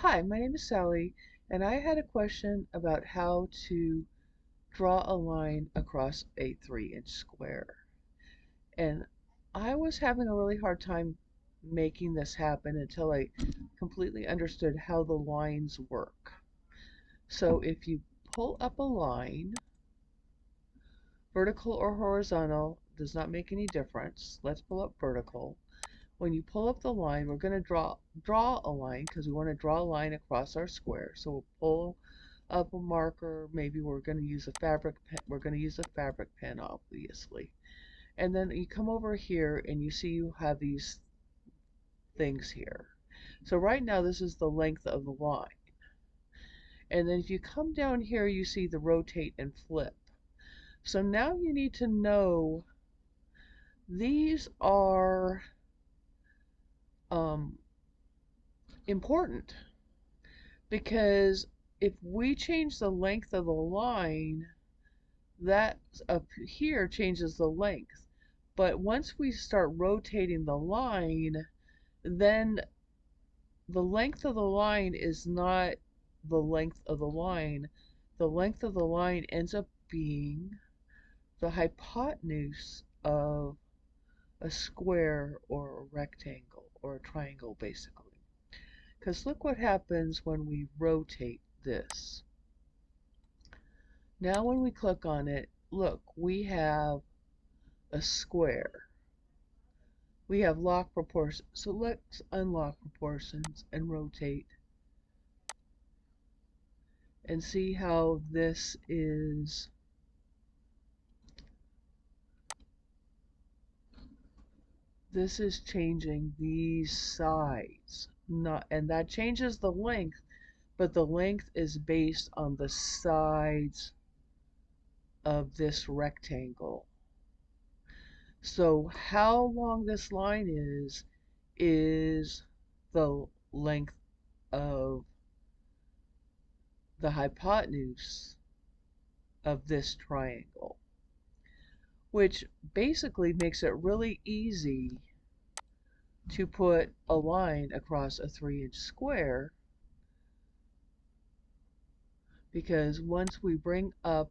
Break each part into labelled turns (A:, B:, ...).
A: Hi, my name is Sally, and I had a question about how to draw a line across a 3-inch square. And I was having a really hard time making this happen until I completely understood how the lines work. So if you pull up a line, vertical or horizontal does not make any difference. Let's pull up vertical. When you pull up the line, we're going to draw a line because we want to draw a line across our square. So we'll pull up a marker. Maybe we're going to use a fabric pen. We're going to use a fabric pen, obviously. And then you come over here and you see you have these things here. So right now this is the length of the line. And then if you come down here, you see the rotate and flip. So now you need to know these are important, because if we change the length of the line, that up here changes the length. But once we start rotating the line, then the length of the line is not the length of the line. The length of the line ends up being the hypotenuse of a square or a rectangle or a triangle, basically. Because look what happens when we rotate this. Now when we click on it, look, we have a square. We have lock proportions. So let's unlock proportions and rotate and see how this is changing these sides. And that changes the length, but the length is based on the sides of this rectangle. So how long this line is the length of the hypotenuse of this triangle, which basically makes it really easy to put a line across a 3-inch square, because once we bring up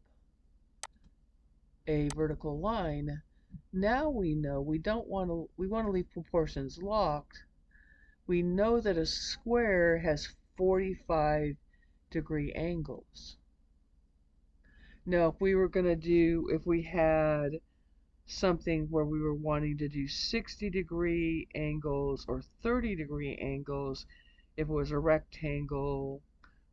A: a vertical line, now we know we want to leave proportions locked. We know that a square has 45-degree angles. Now, if we had something where we were wanting to do 60-degree angles or 30-degree angles, if it was a rectangle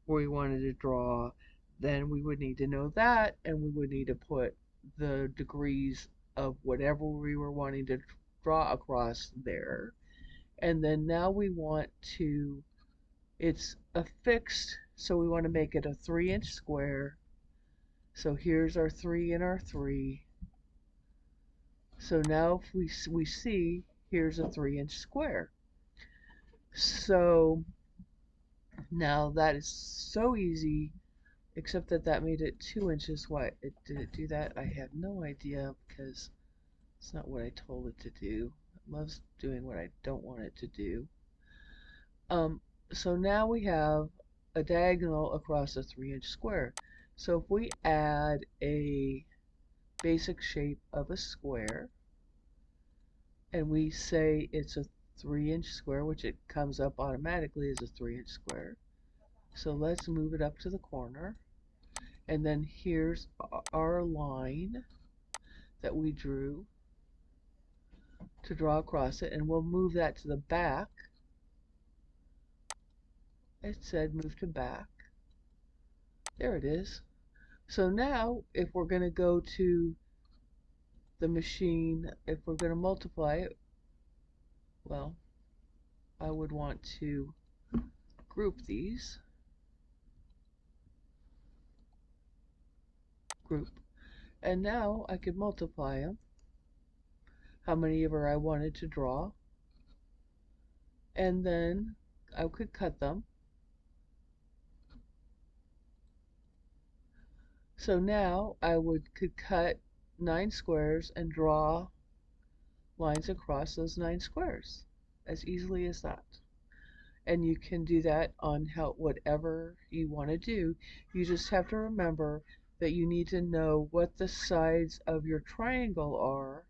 A: where we wanted to draw, then we would need to know that, and we would need to put the degrees of whatever we were wanting to draw across there. And then now it's affixed, so we want to make it a 3-inch square. So here's our 3 and our 3. So now if we see, here's a 3-inch square. So now that is so easy, except that made it 2 inches. Why did it do that? I have no idea, because it's not what I told it to do. It loves doing what I don't want it to do. So now we have a diagonal across a 3-inch square. So if we add a basic shape of a square, and we say it's a 3-inch square, which it comes up automatically as a 3-inch square. So let's move it up to the corner. And then here's our line that we drew to draw across it, and we'll move that to the back. It said move to back. There it is. So now if we're going to go to the machine, if we're going to multiply it, well, I would want to group these. Group. And now I could multiply them, how many ever I wanted to draw. And then I could cut them. So now I could cut 9 squares and draw lines across those 9 squares as easily as that. and you can do that on how whatever you want to do. You just have to remember that you need to know what the sides of your triangle are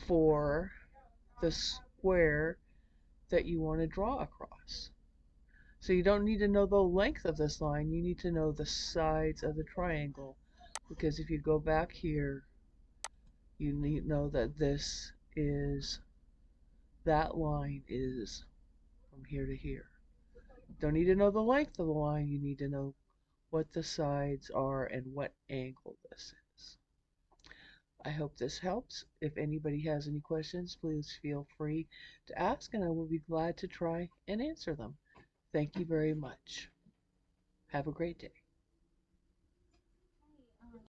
A: for the square that you want to draw across. So you don't need to know the length of this line, you need to know the sides of the triangle. Because if you go back here, you need to know that that line is from here to here. Don't need to know the length of the line, you need to know what the sides are and what angle this is. I hope this helps. If anybody has any questions, please feel free to ask and I will be glad to try and answer them. Thank you very much. Have a great day.